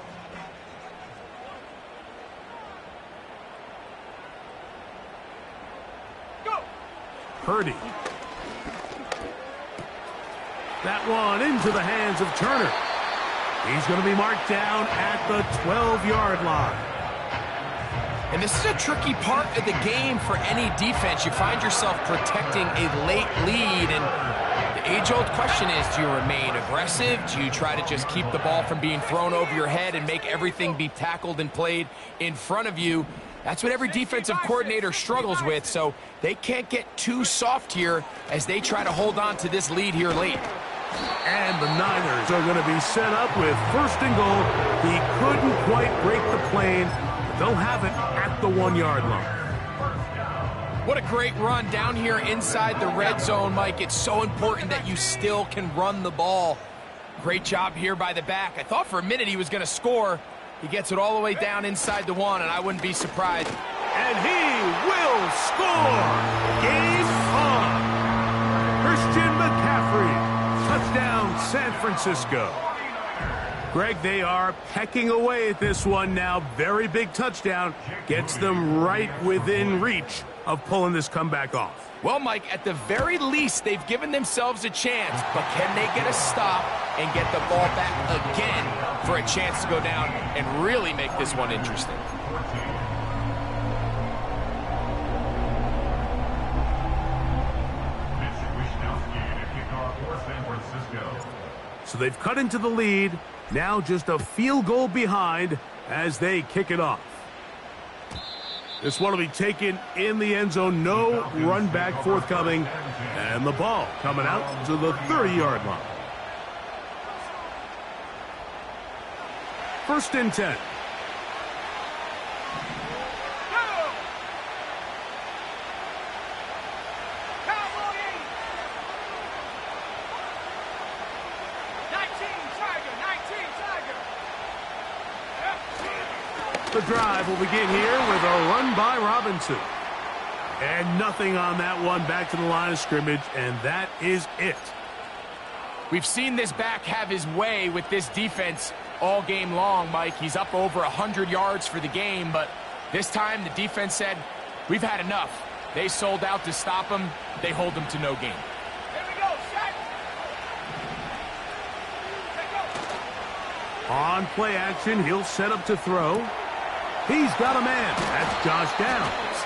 Go. Purdy. That one into the hands of Turner. He's going to be marked down at the 12-yard line. And this is a tricky part of the game for any defense. You find yourself protecting a late lead, and The age-old question is, do you remain aggressive? Do you try to just keep the ball from being thrown over your head and make everything be tackled and played in front of you? That's what every defensive coordinator struggles with, so they can't get too soft here as they try to hold on to this lead here late. And the Niners are going to be set up with 1st and goal. He couldn't quite break the plane. They'll have it at the 1-yard line. What a great run down here inside the red zone, Mike. It's so important that you still can run the ball. Great job here by the back. I thought for a minute he was going to score. He gets it all the way down inside the 1, and I wouldn't be surprised. And he will score! Game on! Christian McCaffrey, touchdown San Francisco. Greg, they are pecking away at this one now. Very big touchdown. Gets them right within reach of pulling this comeback off. Well, Mike, at the very least, they've given themselves a chance, but can they get a stop and get the ball back again for a chance to go down and really make this one interesting? So they've cut into the lead. Now just a field goal behind as they kick it off. This one will be taken in the end zone. No run back forthcoming. And the ball coming out to the 30-yard line. 1st and 10. The drive will begin here with a run by Robinson. And nothing on that one, back to the line of scrimmage, and that is it. We've seen this back have his way with this defense all game long, Mike. He's up over 100 yards for the game, but this time the defense said, we've had enough. They sold out to stop him. They hold him to no gain. Here we go, set. On play action, he'll set up to throw. He's got a man. That's Josh Downs.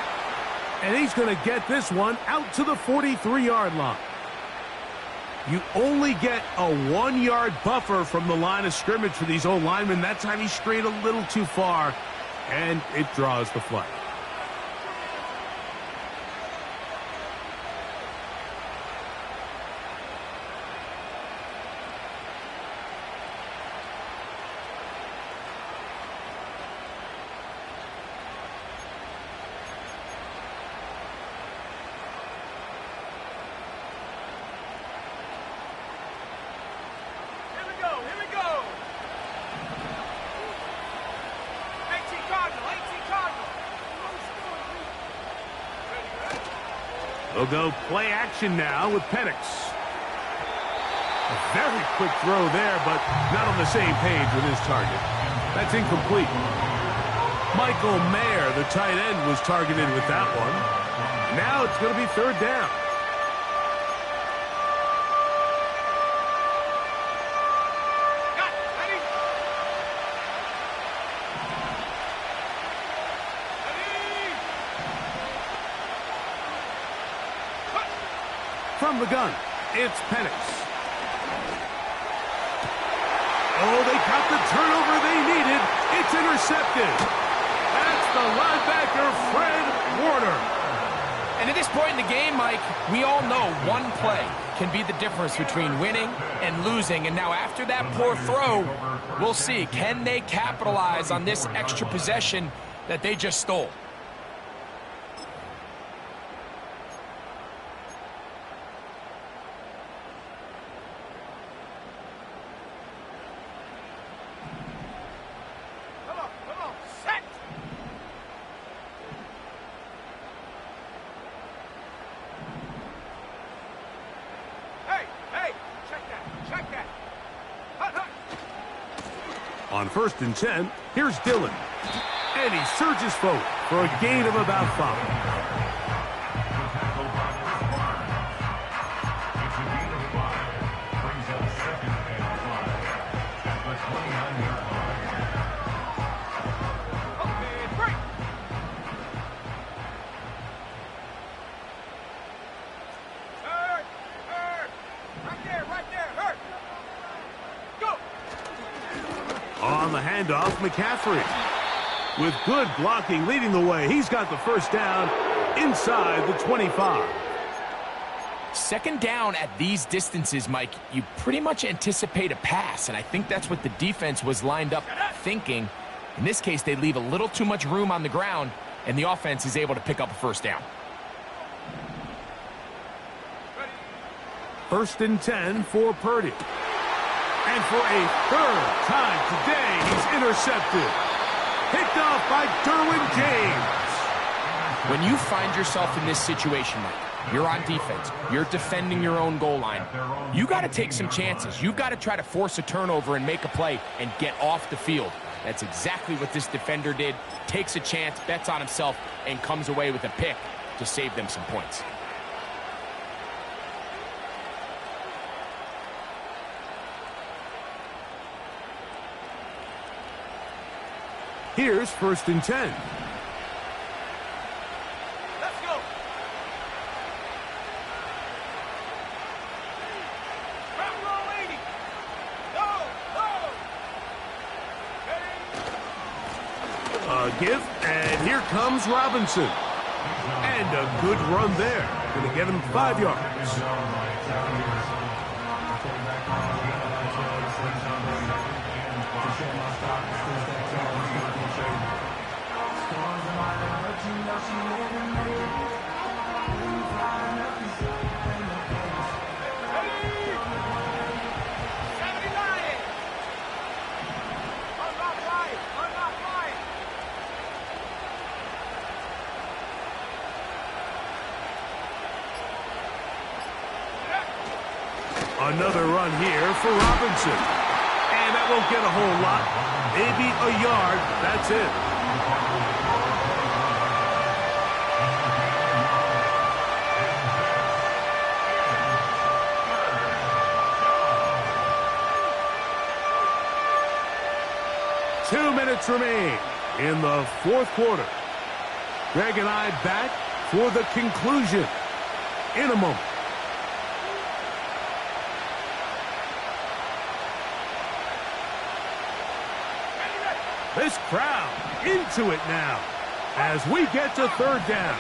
And he's going to get this one out to the 43-yard line. You only get a 1-yard buffer from the line of scrimmage for these old linemen. That time he strayed a little too far, and it draws the flag. They'll go play action now with Penix. A very quick throw there, but not on the same page with his target. That's incomplete. Michael Mayer, the tight end, was targeted with that one. Now it's going to be 3rd down. From the gun, it's Penix. Oh, they got the turnover they needed. It's intercepted. That's the linebacker, Fred Warner. And at this point in the game, Mike, we all know one play can be the difference between winning and losing. And now after that poor throw, we'll see. Can they capitalize on this extra possession that they just stole? On 1st and 10, here's Dillon. And he surges forward for a gain of about 5. handoff, McCaffrey. With good blocking leading the way, he's got the first down inside the 25. Second down at these distances, Mike, you pretty much anticipate a pass, and I think that's what the defense was lined up thinking. In this case, they leave a little too much room on the ground, and the offense is able to pick up a first down. First and 10 for Purdy. And for a third time today, he's intercepted. Picked off by Derwin James. When you find yourself in this situation, Mike, you're on defense, you're defending your own goal line, you got to take some chances. You've got to try to force a turnover and make a play and get off the field. That's exactly what this defender did. Takes a chance, bets on himself, and comes away with a pick to save them some points. Here's first and 10. Let's go. Front row 80. Go. A give, and here comes Robinson. And a good run there. Going to get him 5 yards. Another run here for Robinson. And that won't get a whole lot. Maybe a yard. That's it. Two minutes remain in the fourth quarter. Greg and I back for the conclusion in a moment. This crowd into it now as we get to third down.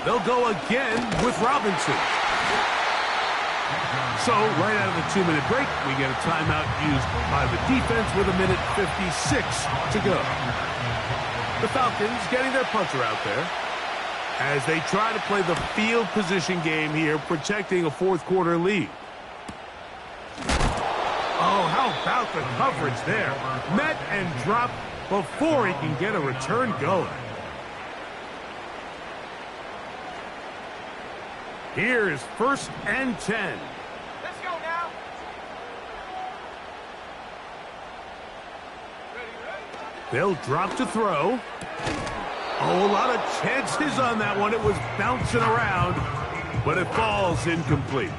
They'll go again with Robinson. So right out of the 2-minute break, we get a timeout used by the defense with 1:56 to go. The Falcons getting their punter out there as they try to play the field position game here, protecting a fourth quarter lead. Oh, how about the coverage there? Met and dropped before he can get a return going. Here is first and 10. Let's go now. They'll drop to throw. Oh, a lot of chances on that one. It was bouncing around, but it falls incomplete.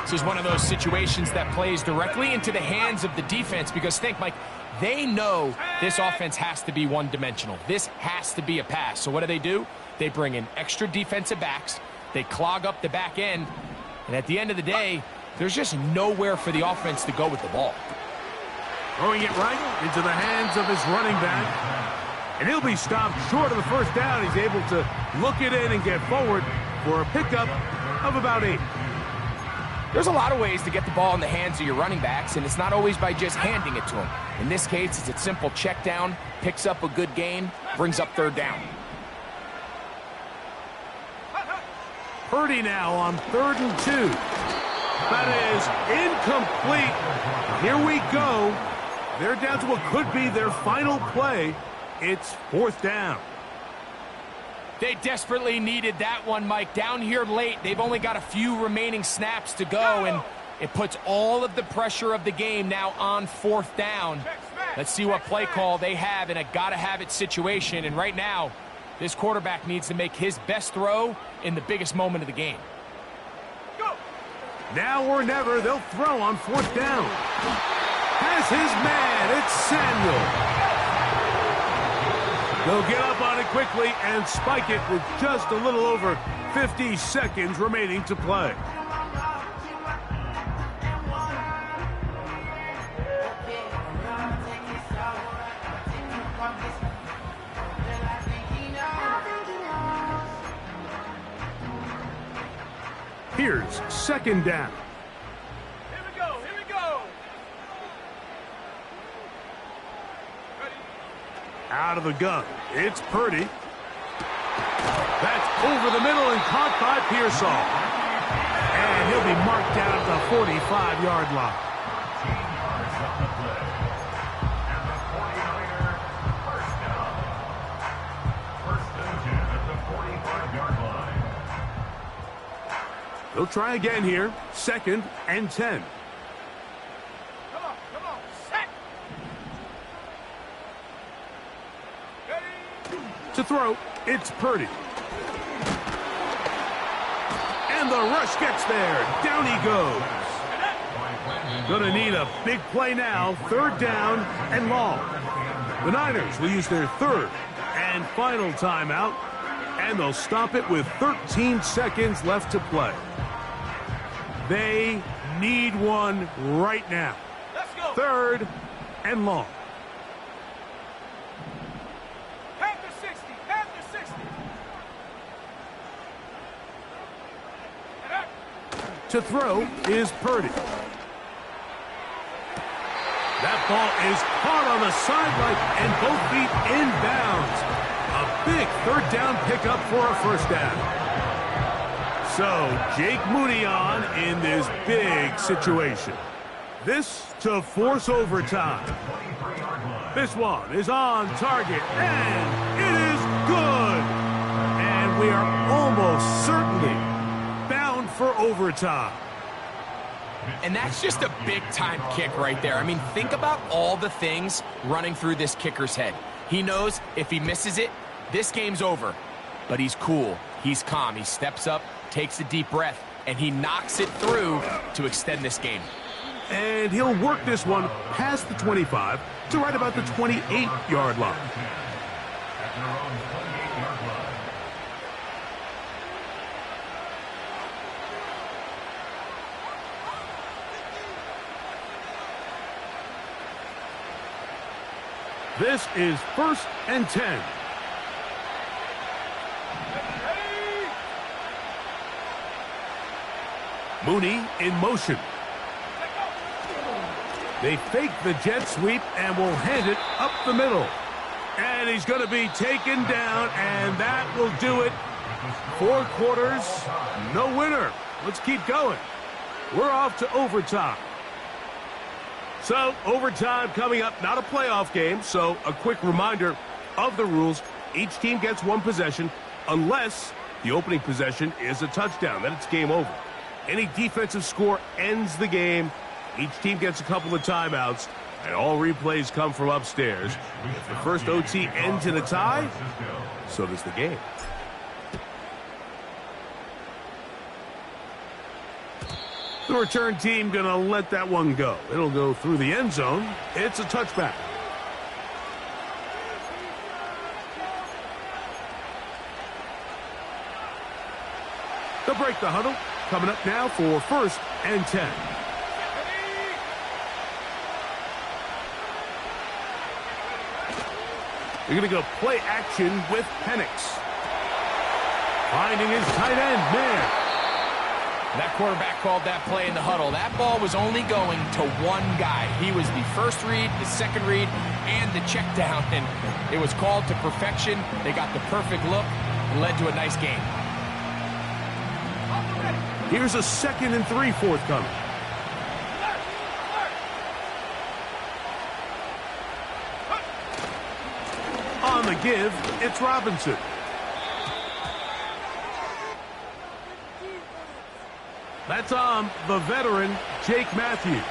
This is one of those situations that plays directly into the hands of the defense because think, Mike, they know this offense has to be one-dimensional. This has to be a pass. So what do? They bring in extra defensive backs. They clog up the back end. And at the end of the day, there's just nowhere for the offense to go with the ball. Throwing it right into the hands of his running back. And he'll be stopped short of the first down. He's able to look it in and get forward for a pickup of about 8. There's a lot of ways to get the ball in the hands of your running backs, and it's not always by just handing it to them. In this case, it's a simple check down, picks up a good gain, brings up third down. Purdy now on 3rd and 2. That is incomplete. Here we go. They're down to what could be their final play. It's 4th down. They desperately needed that one, Mike. Down here late, they've only got a few remaining snaps to go, and it puts all of the pressure of the game now on 4th down. Let's see what play call they have in a gotta-have-it situation, and right now, this quarterback needs to make his best throw in the biggest moment of the game. Now or never, they'll throw on 4th down. Has his man, it's Samuel. They'll get up on it quickly and spike it with just a little over 50 seconds remaining to play. Here's second down. Here we go, here we go. Out of the gun, it's Purdy. That's over the middle and caught by Pearsall. And he'll be marked down at the 45-yard line. And the 49er, first down. First and 10 at the 45-yard line. They'll try again here. Second and 10. Come on, set. Ready? To throw, it's Purdy. And the rush gets there. Down he goes. Gonna need a big play now. Third down and long. The Niners will use their third and final timeout, and they'll stop it with 13 seconds left to play. They need one right now. Let's go. Third and long. Panther 60, Panther 60. To throw is Purdy. That ball is caught on the sideline and both feet inbounds. A big third down pickup for a first down. So, Jake Moody on in this big situation. This to force overtime. This one is on target, and it is good. And we are almost certainly bound for overtime. And that's just a big-time kick right there. I mean, think about all the things running through this kicker's head. He knows if he misses it, this game's over. But he's cool. He's calm. He steps up, takes a deep breath, and he knocks it through to extend this game. And he'll work this one past the 25 to right about the 28-yard line. At their own 28-yard line. This is first and 10. Mooney in motion. They fake the jet sweep and will hand it up the middle. And he's going to be taken down, and that will do it. 4 quarters, no winner. Let's keep going. We're off to overtime. So, overtime coming up, not a playoff game, so a quick reminder of the rules. Each team gets one possession unless the opening possession is a touchdown. Then it's game over. Any defensive score ends the game. Each team gets a couple of timeouts, and all replays come from upstairs. If the first OT ends in a tie, so does the game. The return team going to let that one go. It'll go through the end zone. It's a touchback. They'll break the huddle. Coming up now for first and 10. They're going to go play action with Penix. Finding his tight end, man. That quarterback called that play in the huddle. That ball was only going to one guy. He was the first read, the second read, and the check down. And it was called to perfection. They got the perfect look and led to a nice game. Here's a 2nd and 3 forthcoming. On the give, it's Robinson. That's on the veteran, Jake Matthews.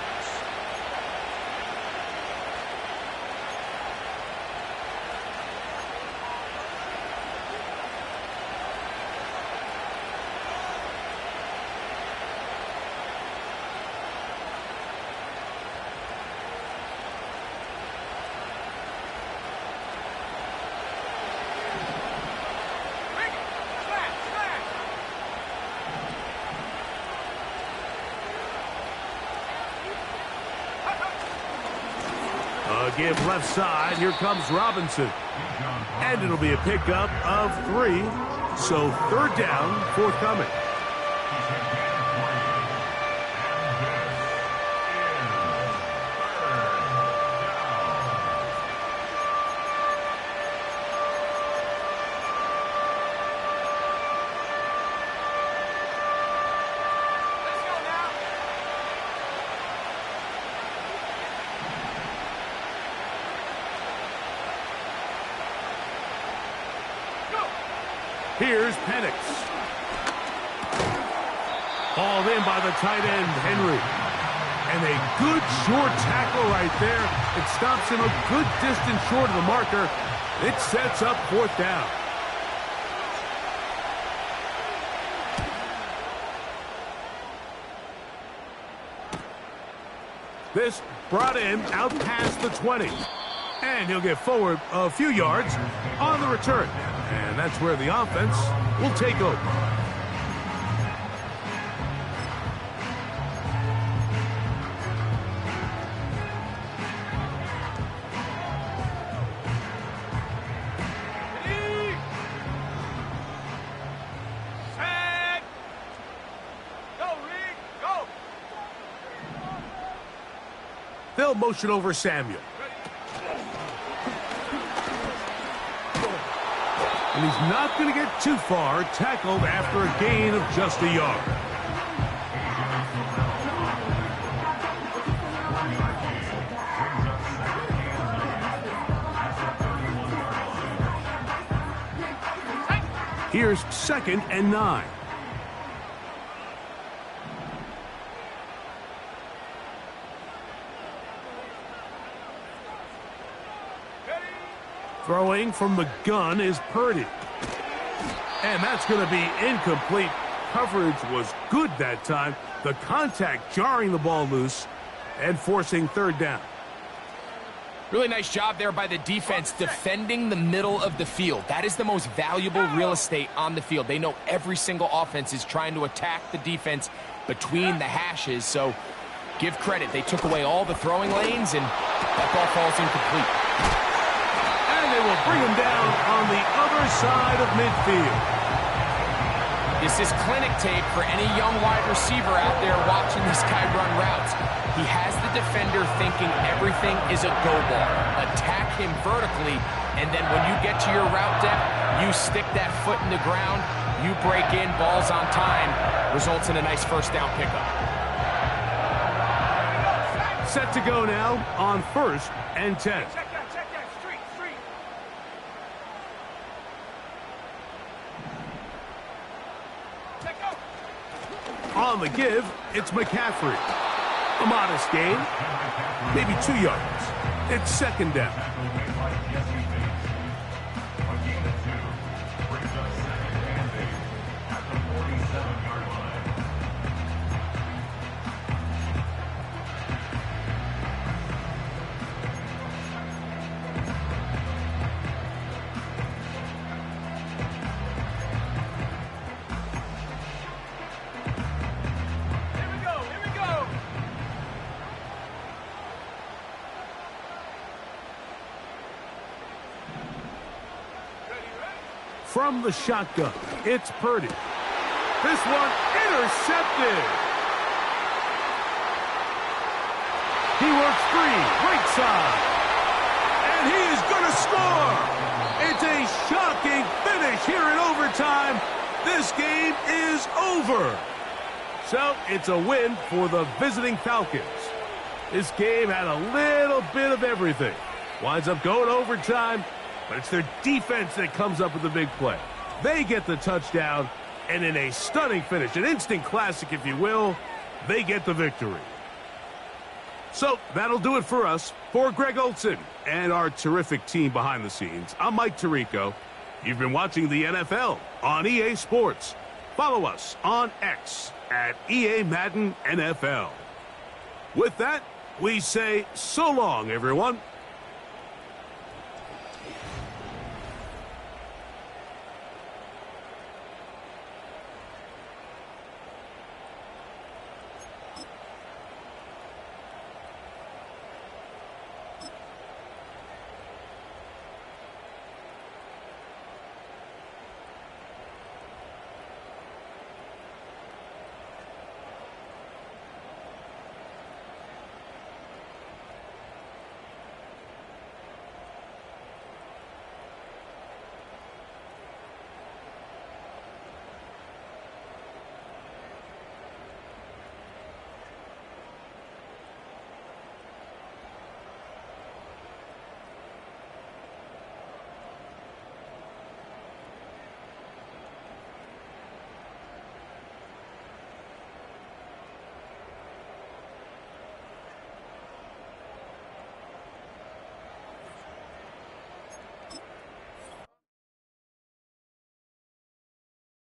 give left side. Here comes Robinson. And it'll be a pickup of 3. So third down, forthcoming. Here's Penix. Hauled in by the tight end, Henry. And a good short tackle right there. It stops him a good distance short of the marker. It sets up fourth down. This brought him out past the 20. And he'll get forward a few yards on the return. And that's where the offense will take over. Set. Go, Reed. Go. They'll motion over Samuel. And he's not going to get too far, tackled after a gain of just a yard. Here's 2nd and 9. Throwing from the gun is Purdy. And that's going to be incomplete. Coverage was good that time. The contact jarring the ball loose and forcing third down. Really nice job there by the defense defending the middle of the field. That is the most valuable real estate on the field. They know every single offense is trying to attack the defense between the hashes. So give credit. They took away all the throwing lanes, and that ball falls incomplete. And they will bring him down on the other side of midfield. This is clinic tape for any young wide receiver out there watching this guy run routes. He has the defender thinking everything is a go ball. Attack him vertically, and then when you get to your route depth, you stick that foot in the ground, you break in, balls on time, results in a nice first down pickup. Set to go now on 1st and 10. Check that. Street. Check out. On the give, it's McCaffrey. A modest gain, maybe 2 yards. It's 2nd down. From the shotgun, it's Purdy. This one intercepted. He works free, right side. And he is going to score. It's a shocking finish here in overtime. This game is over. So it's a win for the visiting Falcons. This game had a little bit of everything. Winds up going overtime. But it's their defense that comes up with the big play. They get the touchdown, and in a stunning finish, an instant classic, if you will, they get the victory. So that'll do it for us. For Greg Olson and our terrific team behind the scenes, I'm Mike Tirico. You've been watching the NFL on EA Sports. Follow us on X at EA Madden NFL. With that, we say so long, everyone.